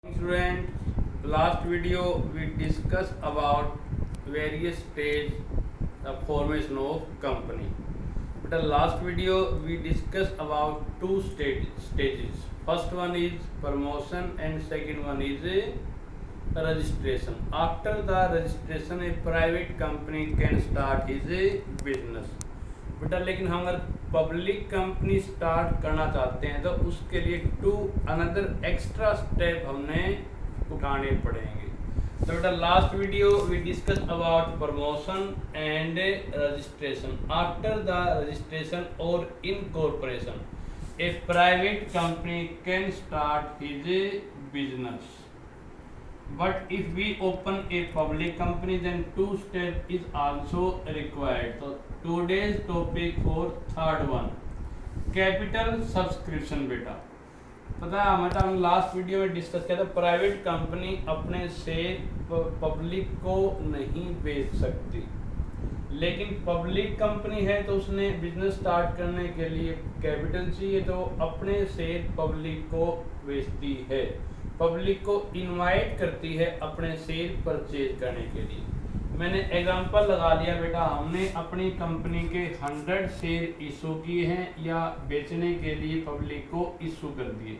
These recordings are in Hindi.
Student, last video we discussed about various stage the formation of company. But the last video we discussed about two stages. First one is promotion and second one is a registration. After the registration, a private company can start his business. बेटा लेकिन हम अगर पब्लिक कंपनी स्टार्ट करना चाहते हैं तो उसके लिए अनदर एक्स्ट्रा स्टेप हमने उठाने पड़ेंगे. तो बेटा last video we discuss about promotion and registration. After the registration और incorporation a private company can start his business. But if we open a public company, then two steps is also required. So today's topic for third one, capital subscription. बेटा पता है हम लास्ट वीडियो में डिस्कस किया था प्राइवेट कंपनी अपने से पब्लिक को नहीं बेच सकती, लेकिन पब्लिक कंपनी है तो उसने बिजनेस स्टार्ट करने के लिए कैपिटल चाहिए तो अपने से पब्लिक को बेचती है, पब्लिक को इनवाइट करती है अपने शेयर परचेज करने के लिए. मैंने एग्जांपल लगा लिया बेटा, हमने अपनी कंपनी के 100 शेयर इशू किए हैं या बेचने के लिए पब्लिक को इशू कर दिए.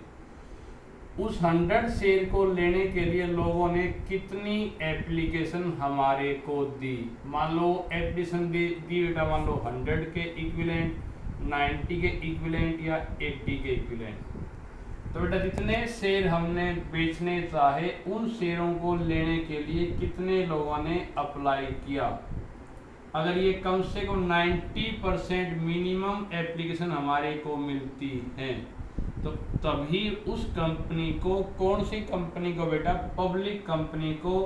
उस 100 शेयर को लेने के लिए लोगों ने कितनी एप्लीकेशन हमारे को दी. मान लो एप्लीकेशन दी बेटा, मान लो 100 के इक्विवेलेंट, 90 के इक्विवेलेंट या 80 के इक्विवेलेंट. तो बेटा जितने शेयर हमने बेचने चाहे उन शेयरों को लेने के लिए कितने लोगों ने अप्लाई किया. अगर ये कम से कम 90% मिनिमम एप्लीकेशन हमारे को मिलती है तो तभी उस कंपनी को, कौन सी कंपनी को बेटा, पब्लिक कंपनी को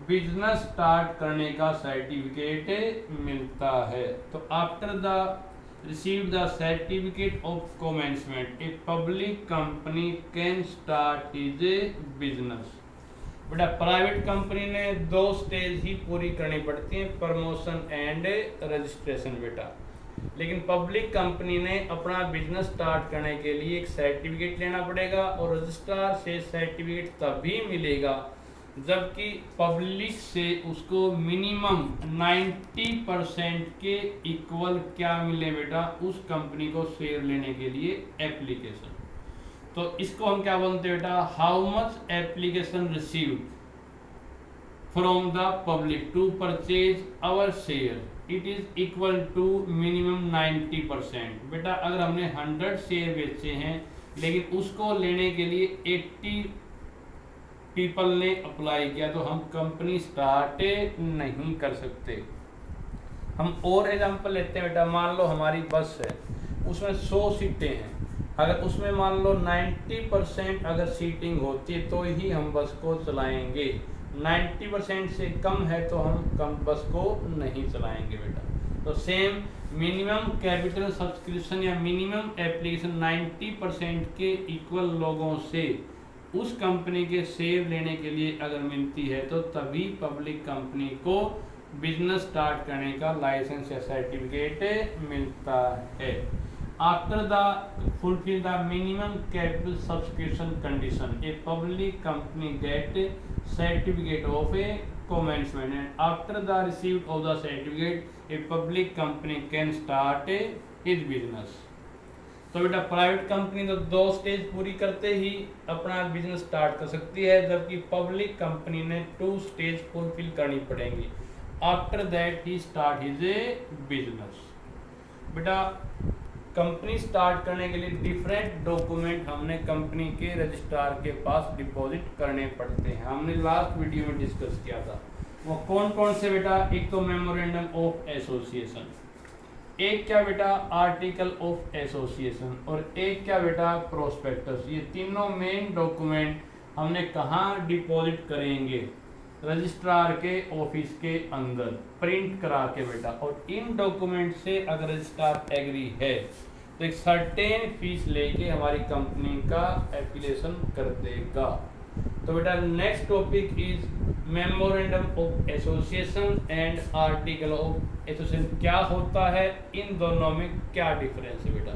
बिजनेस स्टार्ट करने का सर्टिफिकेट मिलता है. तो after the receive the certificate of commencement, a public company can start his business. बेटा प्राइवेट कंपनी ने दो स्टेज ही पूरी करनी पड़ती हैं, प्रमोशन एंड रजिस्ट्रेशन बेटा. लेकिन पब्लिक कंपनी ने अपना बिजनेस स्टार्ट करने के लिए एक सर्टिफिकेट लेना पड़ेगा और रजिस्ट्रार से सर्टिफिकेट तभी मिलेगा जबकि पब्लिक से उसको मिनिमम 90% के इक्वल क्या मिले बेटा, उस कंपनी को शेयर लेने के लिए एप्लीकेशन. तो इसको हम क्या बोलते हैं बेटा, how much application received from the public to purchase our share, it is equal to minimum 90%. बेटा अगर हमने 100 शेयर बेचे हैं लेकिन उसको लेने के लिए 80 पीपल ने अप्लाई किया तो हम कंपनी स्टार्ट नहीं कर सकते. हम और एग्जांपल लेते हैं बेटा, मान लो हमारी बस है, उसमें 100 सीटें हैं. अगर उसमें मान लो 90% अगर सीटिंग होती है तो ही हम बस को चलाएंगे, 90% से कम है तो हम बस को नहीं चलाएंगे बेटा. तो सेम मिनिमम कैपिटल सब्सक्रिप्शन या मिनिमम एप्लीकेशन 90% के इक्वल लोगों से उस कंपनी के शेयर लेने के लिए अगर मिलती है तो तभी पब्लिक कंपनी को बिजनेस स्टार्ट करने का लाइसेंस या सर्टिफिकेट मिलता है. After the fulfil the minimum capital subscription condition, a public company gate certificate of A commencement and after the receipt of the certificate a public company can start his business. तो बेटा प्राइवेट कंपनी तो दो स्टेज पूरी करते ही अपना बिजनेस स्टार्ट कर सकती है, जबकि पब्लिक कंपनी ने 2 स्टेज फुलफिल करनी पड़ेंगी. After that he start his business. बेटा कंपनी स्टार्ट करने के लिए डिफरेंट डॉक्यूमेंट हमने कंपनी के रजिस्ट्रार के पास डिपॉजिट करने पड़ते हैं. हमने लास्ट वीडियो में डिस्कस किया था वो कौन कौन से बेटा. एक तो मेमोरेंडम ऑफ एसोसिएशन, एक क्या बेटा आर्टिकल ऑफ एसोसिएशन और एक क्या बेटा प्रोस्पेक्टस. ये तीनों मेन डॉक्यूमेंट हमने कहाँ डिपॉजिट करेंगे, रजिस्ट्रार के ऑफिस के अंदर प्रिंट करा के बेटा. और इन डॉक्यूमेंट से अगर रजिस्ट्रार एग्री है तो एक सर्टेन फीस लेके हमारी कंपनी का एप्लीकेशन कर देगा. तो बेटा next topic is memorandum of association and article of association. क्या होता है, इन दोनों में क्या डिफरेंस है बेटा.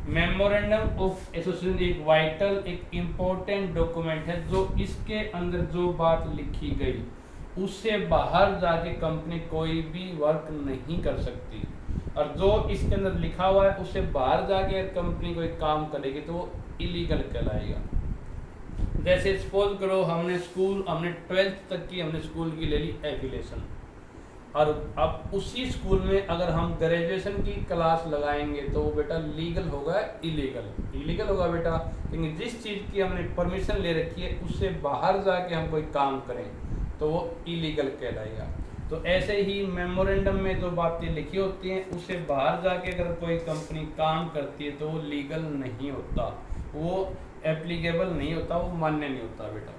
मेमोरेंडम ऑफ एसोसिएशन एक वाइटल, एक इम्पोर्टेंट डॉक्यूमेंट है जो इसके अंदर जो बात लिखी गई उससे बाहर जाके कंपनी कोई भी वर्क नहीं कर सकती, और जो इसके अंदर लिखा हुआ है उससे बाहर जाके अगर कंपनी कोई काम करेगी तो वो इलीगल कहलाएगा। जैसे सपोज करो हमने 12th तक की हमने स्कूल की ले ली एफिलिएशन, और अब उसी स्कूल में अगर हम ग्रेजुएशन की क्लास लगाएंगे तो वो बेटा लीगल होगा इलीगल होगा बेटा, क्योंकि जिस चीज़ की हमने परमिशन ले रखी है उससे बाहर जाके हम कोई काम करें तो वो इलीगल कहलाएगा। तो ऐसे ही मेमोरेंडम में जो बातें लिखी होती हैं उससे बाहर जाके अगर कोई कंपनी काम करती है तो वो लीगल नहीं होता, वो एप्लीकेबल नहीं होता, वो मान्य नहीं होता बेटा।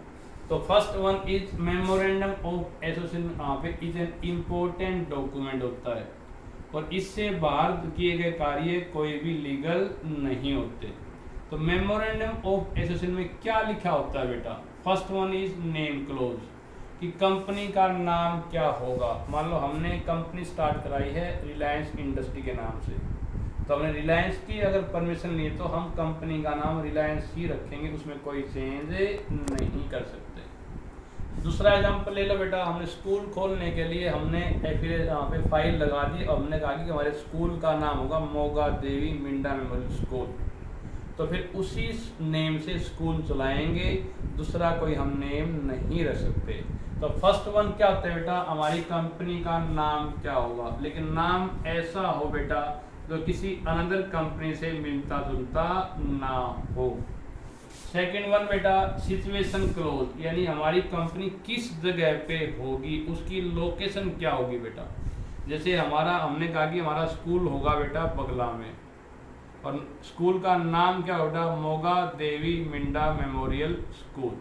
तो first one is memorandum of association, यहाँ पे इज एन इम्पोर्टेंट डॉक्यूमेंट होता है और इससे बाहर किए गए कार्य कोई भी लीगल नहीं होते। तो मेमोरेंडम ऑफ एसोसिएशन में क्या लिखा होता है बेटा? First one is name close, कि कंपनी का नाम क्या होगा। मान लो हमने कंपनी स्टार्ट कराई है रिलायंस इंडस्ट्री के नाम से, तो हमने रिलायंस की अगर परमिशन ली तो हम कंपनी का नाम रिलायंस ही रखेंगे, उसमें कोई चेंज नहीं कर सकते। दूसरा एग्जांपल ले लो बेटा, हमने स्कूल खोलने के लिए हमने यहाँ पे फाइल लगा दी और हमने कहा कि हमारे स्कूल का नाम होगा मोगा देवी मिंडा मेमोरियल स्कूल, तो फिर उसी नेम से स्कूल चलाएंगे, दूसरा कोई हम नेम नहीं रख सकते। तो फर्स्ट वन क्या होता है बेटा? हमारी कंपनी का नाम क्या होगा, लेकिन नाम ऐसा हो बेटा जो किसी अनदर कंपनी से मिलता जुलता ना हो। सेकेंड वन बेटा सिचुएशन क्लोज, यानी हमारी कंपनी किस जगह पे होगी, उसकी लोकेशन क्या होगी बेटा। जैसे हमने कहा कि हमारा स्कूल होगा बेटा बगला में, और स्कूल का नाम क्या होगा? मोगा देवी मिंडा मेमोरियल स्कूल।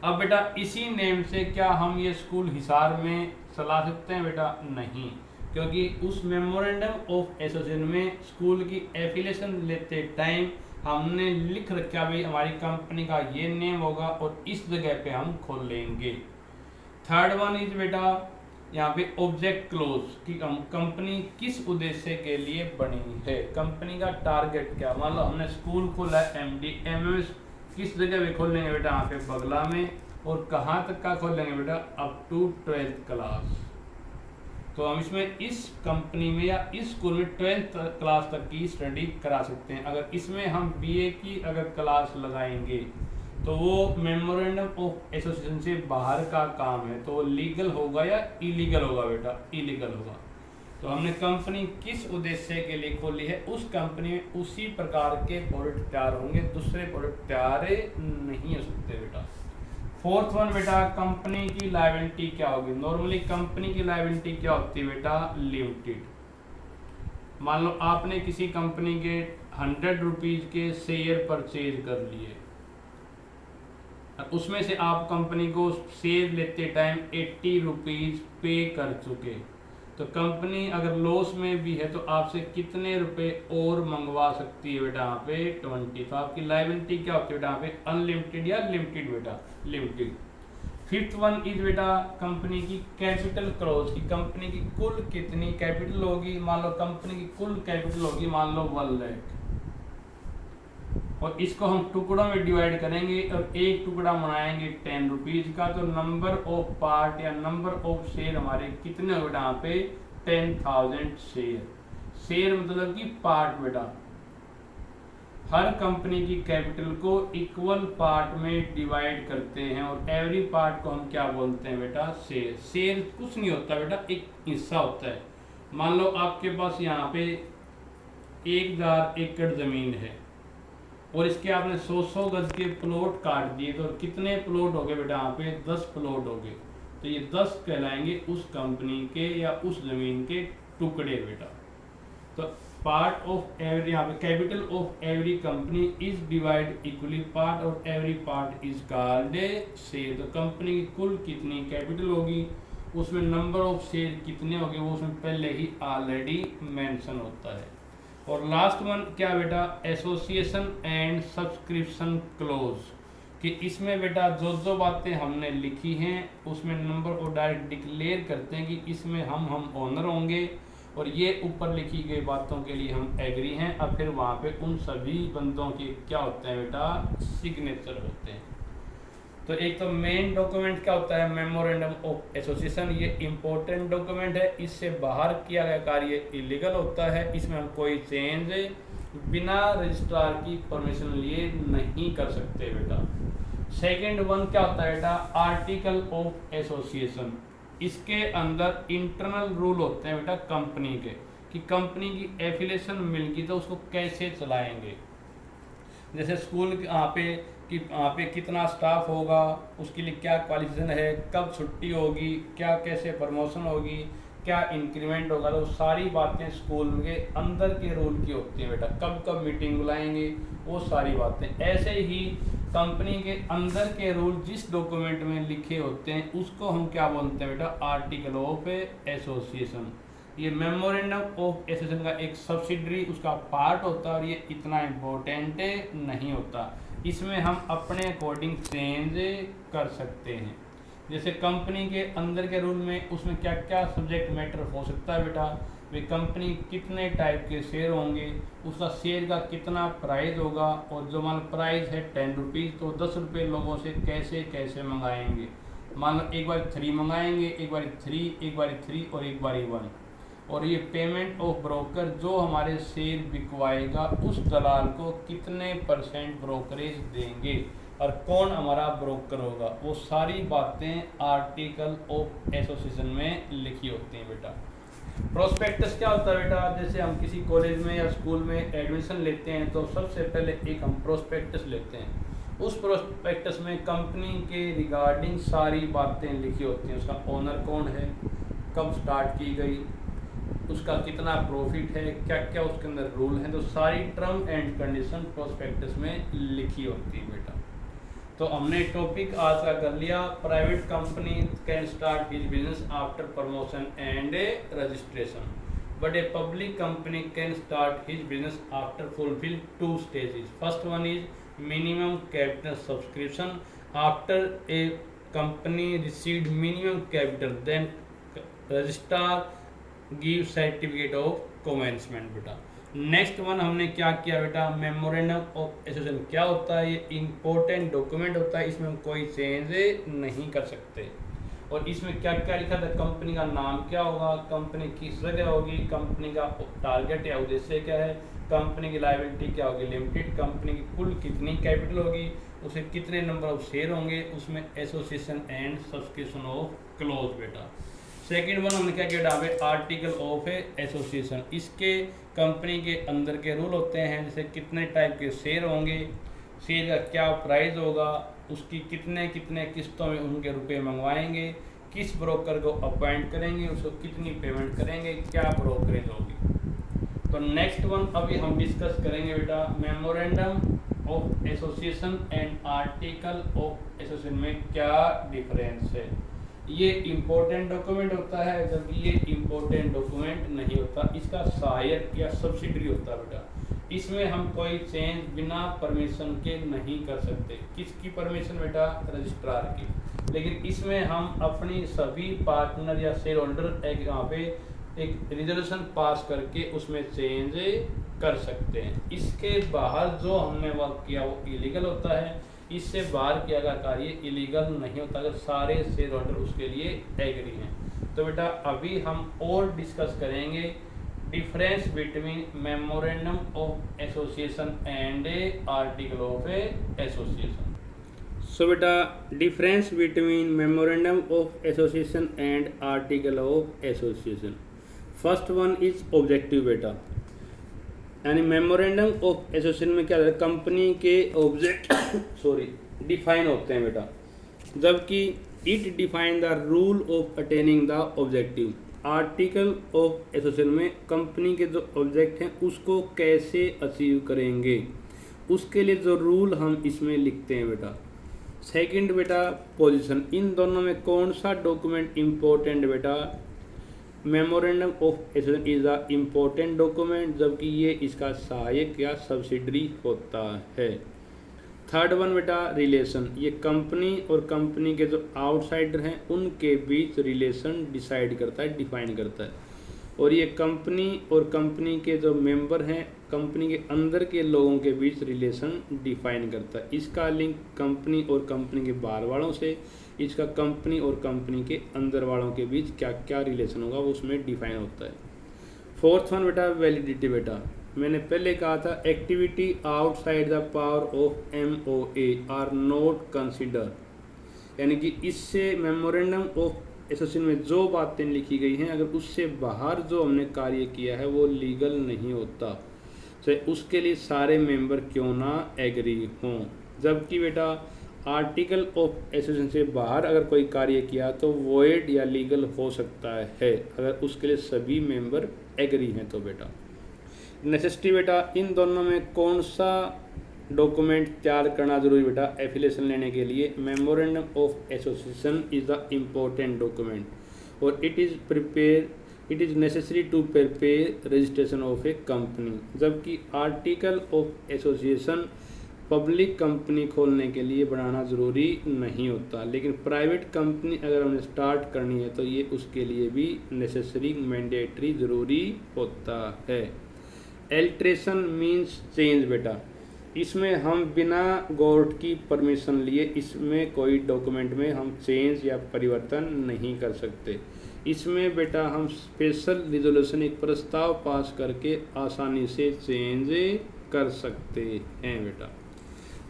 अब बेटा इसी नेम से क्या हम ये स्कूल हिसार में चला सकते हैं बेटा? नहीं, क्योंकि उस मेमोरेंडम ऑफ एसोसिएशन में स्कूल की एफिलिएशन लेते टाइम हमने लिख रखा भाई हमारी कंपनी का ये नेम होगा और इस जगह पे हम खोलेंगे। थर्ड वन इज बेटा यहाँ पे ऑब्जेक्ट क्लोज, कि हम कंपनी किस उद्देश्य के लिए बनी है, कंपनी का टारगेट क्या। मान लो हमने स्कूल खोला है MD MS, किस जगह पे खोलेंगे बेटा? यहाँ पे बगला में, और कहाँ तक का खोलेंगे बेटा? Up to 12th class. तो हम इसमें इस कंपनी में या इस स्कूल में 12th क्लास तक की स्टडी करा सकते हैं। अगर इसमें हम BA की अगर क्लास लगाएंगे तो वो मेमोरेंडम ऑफ एसोसिएशन से बाहर का काम है, तो वो लीगल होगा या इलीगल होगा बेटा? इलीगल होगा। तो हमने कंपनी किस उद्देश्य के लिए खोली है, उस कंपनी में उसी प्रकार के प्रोडक्ट तैयार होंगे, दूसरे प्रोडक्ट तैयार नहीं हो सकते बेटा। फोर्थ वन बेटा कंपनी की लायबिलिटी क्या होगी। नॉर्मली कंपनी की लायबिलिटी क्या होती है बेटा? लिमिटेड। मान लो आपने किसी कंपनी के 100 रुपीज के शेयर परचेज कर लिए, उसमें से आप कंपनी को शेयर लेते टाइम 80 रुपीज पे कर चुके, तो कंपनी अगर लॉस में भी है तो आपसे कितने रुपए और मंगवा सकती है बेटा? यहाँ पे 20। तो आपकी लायबिलिटी क्या होती है बेटा? यहाँ पे अनलिमिटेड या लिमिटेड बेटा? लिमिटेड। फिफ्थ वन इज बेटा कंपनी की कैपिटल क्लोज, की कंपनी की कुल कितनी कैपिटल होगी। मान लो कंपनी की कुल कैपिटल होगी मान लो 1 लाख, और इसको हम टुकड़ों में डिवाइड करेंगे और एक टुकड़ा बनाएंगे 10 रुपीज का, तो नंबर ऑफ पार्ट या नंबर ऑफ शेयर हमारे कितने हो बेटा? यहाँ पे 10,000 शेयर। शेयर मतलब कि पार्ट बेटा। हर कंपनी की कैपिटल को इक्वल पार्ट में डिवाइड करते हैं और एवरी पार्ट को हम क्या बोलते हैं बेटा? शेयर। शेयर कुछ नहीं होता बेटा, एक हिस्सा होता है। मान लो आपके पास यहाँ पे 1000 एकड़ जमीन है और इसके आपने 100 गज के प्लॉट काट दिए, तो कितने प्लॉट हो गए बेटा? यहाँ पे 10 प्लॉट हो गए, तो ये 10 कहलाएंगे उस कंपनी के या उस जमीन के टुकड़े बेटा। तो पार्ट ऑफ एवरी, यहाँ पे capital of every company is divide equally, part of every part is called share. तो कंपनी की कुल कितनी कैपिटल होगी, उसमें नंबर ऑफ शेयर कितने होंगे वो उसमें पहले ही ऑलरेडी मेंशन होता है। और लास्ट वन क्या बेटा? एसोसिएशन एंड सब्सक्रिप्शन क्लोज, कि इसमें बेटा जो जो बातें हमने लिखी हैं उसमें नंबर और डायरेक्ट डिक्लेयर करते हैं कि इसमें हम ओनर होंगे और ये ऊपर लिखी गई बातों के लिए हम एग्री हैं। अब फिर वहाँ पे उन सभी बंदों के क्या होते हैं बेटा, सिग्नेचर होते हैं। तो एक तो मेन डॉक्यूमेंट क्या होता है, मेमोरेंडम ऑफ एसोसिएशन, ये इम्पोर्टेंट डॉक्यूमेंट है। इससे बाहर किया गया कार्य इलीगल होता है। इसमें हम कोई चेंज बिना रजिस्ट्रार की परमिशन लिए नहीं कर सकते बेटा। सेकंड वन क्या होता है बेटा, आर्टिकल ऑफ एसोसिएशन। इसके अंदर इंटरनल रूल होते हैं बेटा कंपनी के, कि कंपनी की एफिलिएशन मिल गई तो उसको कैसे चलाएंगे। जैसे स्कूल पे कितना स्टाफ होगा, उसके लिए क्या क्वालिफिकेशन है, कब छुट्टी होगी, क्या कैसे प्रमोशन होगी, क्या इंक्रीमेंट होगा, तो सारी बातें स्कूल के अंदर के रूल की होती हैं बेटा। कब कब मीटिंग बुलाएंगे, वो सारी बातें। ऐसे ही कंपनी के अंदर के रूल जिस डॉक्यूमेंट में लिखे होते हैं उसको हम क्या बोलते हैं बेटा, आर्टिकल ऑफ एसोसिएशन। ये मेमोरेंडम ऑफ एसोसिएशन का एक सब्सिडरी उसका पार्ट होता है और ये इतना इम्पोर्टेंट नहीं होता। इसमें हम अपने अकॉर्डिंग चेंज कर सकते हैं। जैसे कंपनी के अंदर के रूल में उसमें क्या क्या सब्जेक्ट मैटर हो सकता है बेटा, वे कंपनी कितने टाइप के शेयर होंगे, उसका शेयर का कितना प्राइस होगा, और जो मान प्राइस है 10 रुपीज़ तो 10 रुपये लोगों से कैसे कैसे मंगाएंगे। मान लो एक बार 3 मंगाएंगे, एक बार 3, एक बार 3 और एक बार 1। और ये पेमेंट ऑफ ब्रोकर, जो हमारे शेयर बिकवाएगा उस दलाल को कितने % ब्रोकरेज देंगे और कौन हमारा ब्रोकर होगा, वो सारी बातें आर्टिकल ऑफ एसोसिएशन में लिखी होती हैं बेटा। प्रोस्पेक्टस क्या होता है बेटा, जैसे हम किसी कॉलेज में या स्कूल में एडमिशन लेते हैं तो सबसे पहले एक हम प्रोस्पेक्टस लेते हैं। उस प्रोस्पेक्टस में कंपनी के रिगार्डिंग सारी बातें लिखी होती हैं। उसका ओनर कौन है, कब स्टार्ट की गई, उसका कितना प्रॉफिट है, क्या क्या उसके अंदर रूल हैं, तो सारी टर्म एंड कंडीशन प्रोस्पेक्टस में लिखी होती है बेटा। तो हमने टॉपिक आज का कर लिया, private company can start his business after promotion and registration, but a public company can start his business after fulfil 2 stages. First one is minimum capital subscription. After a company received minimum capital, then registrar give certificate of commencement बेटा। नेक्स्ट वन हमने क्या किया बेटा, मेमोरेंडम ऑफ एसोसिएशन क्या होता है, ये इंपॉर्टेंट डॉक्यूमेंट होता है। इसमें हम कोई चेंज नहीं कर सकते। और इसमें क्या क्या लिखा था, कंपनी का नाम क्या होगा, कंपनी किस जगह होगी, कंपनी का टारगेट या उद्देश्य क्या है, कंपनी की लायबिलिटी क्या होगी लिमिटेड, कंपनी की कुल कितनी कैपिटल होगी, उसे कितने नंबर ऑफ शेयर होंगे, उसमें association and subscription of close बेटा। सेकेंड वन हमने क्या किया पे, आर्टिकल ऑफ एसोसिएशन। इसके कंपनी के अंदर के रूल होते हैं, जैसे कितने टाइप के शेयर होंगे, शेयर का क्या प्राइस होगा, उसकी कितने कितने किस्तों में उनके रुपए मंगवाएंगे, किस ब्रोकर को अपॉइंट करेंगे, उसको कितनी पेमेंट करेंगे, क्या ब्रोकरेज होगी। तो नेक्स्ट वन अभी हम डिस्कस करेंगे बेटा, memorandum of association and article of association में क्या डिफरेंस है। ये इम्पोर्टेंट डॉक्यूमेंट होता है, जबकि ये इम्पोर्टेंट डॉक्यूमेंट नहीं होता, इसका सहायक या सब्सिडरी होता है बेटा। इसमें हम कोई चेंज बिना परमिशन के नहीं कर सकते। किसकी परमिशन बेटा, रजिस्ट्रार की। लेकिन इसमें हम अपनी सभी पार्टनर या शेयर होल्डर एक यहाँ पे एक रिजोल्यूशन पास करके उसमें चेंज कर सकते हैं। इसके बाहर जो हमने वर्क किया वो इलीगल होता है। इससे बाहर किया गया कार्य इलीगल नहीं होता अगर सारे शेयर होल्डर उसके लिए एग्री हैं। तो बेटा अभी हम और डिस्कस करेंगे difference between memorandum of association and article of association. So बेटा difference between memorandum of association and article of association. First one is objective बेटा, यानी मेमोरेंडम ऑफ एसोसिएशन में क्या है, कंपनी के ऑब्जेक्ट डिफाइन होते हैं बेटा, जबकि it define the rule of attaining the objective. Article of association में कंपनी के जो ऑब्जेक्ट हैं उसको कैसे अचीव करेंगे, उसके लिए जो रूल हम इसमें लिखते हैं बेटा। सेकंड बेटा पोजीशन, इन दोनों में कौन सा डॉक्यूमेंट इम्पोर्टेंट बेटा, memorandum of association is a important document, जबकि ये इसका सहायक या सब्सिडरी होता है। थर्ड वन बेटा रिलेशन, ये कंपनी और कंपनी के जो आउटसाइडर हैं उनके बीच रिलेशन डिसाइड करता है, डिफाइन करता है। और ये कंपनी और कंपनी के जो मेंबर हैं, कंपनी के अंदर के लोगों के बीच रिलेशन डिफाइन करता है। इसका लिंक कंपनी और कंपनी के बाहर वालों से, इसका कंपनी और कंपनी के अंदर वालों के बीच क्या क्या रिलेशन होगा वो उसमें डिफाइन होता है। फोर्थ वन बेटा वैलिडिटी। बेटा मैंने पहले कहा था activity outside the power of MOA are not consider, यानी कि इससे मेमोरेंडम ऑफ एसोसिएशन में जो बातें लिखी गई हैं अगर उससे बाहर जो हमने कार्य किया है वो लीगल नहीं होता, चाहे उसके लिए सारे मेंबर क्यों ना एग्री हों। जबकि बेटा आर्टिकल ऑफ एसोसिएशन से बाहर अगर कोई कार्य किया तो वॉइड या लीगल हो सकता है अगर उसके लिए सभी मेंबर एग्री हैं तो। बेटा नेसेसिटी। बेटा इन दोनों में कौन सा डॉक्यूमेंट तैयार करना जरूरी बेटा एफिलिएशन लेने के लिए? Memorandum of association is the important document और it is necessary to prepare registration of a company. जबकि article of association public company खोलने के लिए बनाना ज़रूरी नहीं होता, लेकिन प्राइवेट कंपनी अगर हमने स्टार्ट करनी है तो ये उसके लिए भी नेसेसरी मैंडेटरी ज़रूरी होता है। Alteration means change. बेटा इसमें हम बिना कोर्ट की परमिशन लिए इसमें कोई डॉक्यूमेंट में हम चेंज या परिवर्तन नहीं कर सकते। इसमें बेटा हम स्पेशल रिजोल्यूशन एक प्रस्ताव पास करके आसानी से चेंज कर सकते हैं। बेटा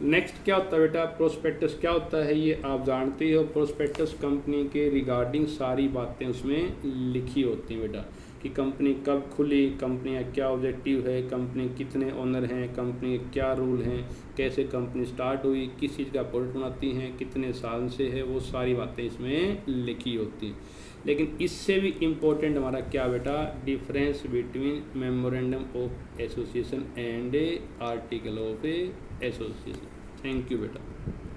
नेक्स्ट क्या होता है बेटा प्रोस्पेक्टस। क्या होता है ये आप जानते हो। प्रोस्पेक्टस कंपनी के रिगार्डिंग सारी बातें उसमें लिखी होती हैं बेटा कि कंपनी कब खुली, कंपनी का क्या ऑब्जेक्टिव है, कंपनी कितने ओनर हैं, कंपनी के क्या रूल हैं, कैसे कंपनी स्टार्ट हुई, किस चीज़ का प्रोडक्ट बनाती हैं, कितने साल से है, वो सारी बातें इसमें लिखी होती हैं। लेकिन इससे भी इम्पोर्टेंट हमारा क्या बेटा difference between memorandum of association and article of association. Thank you बेटा।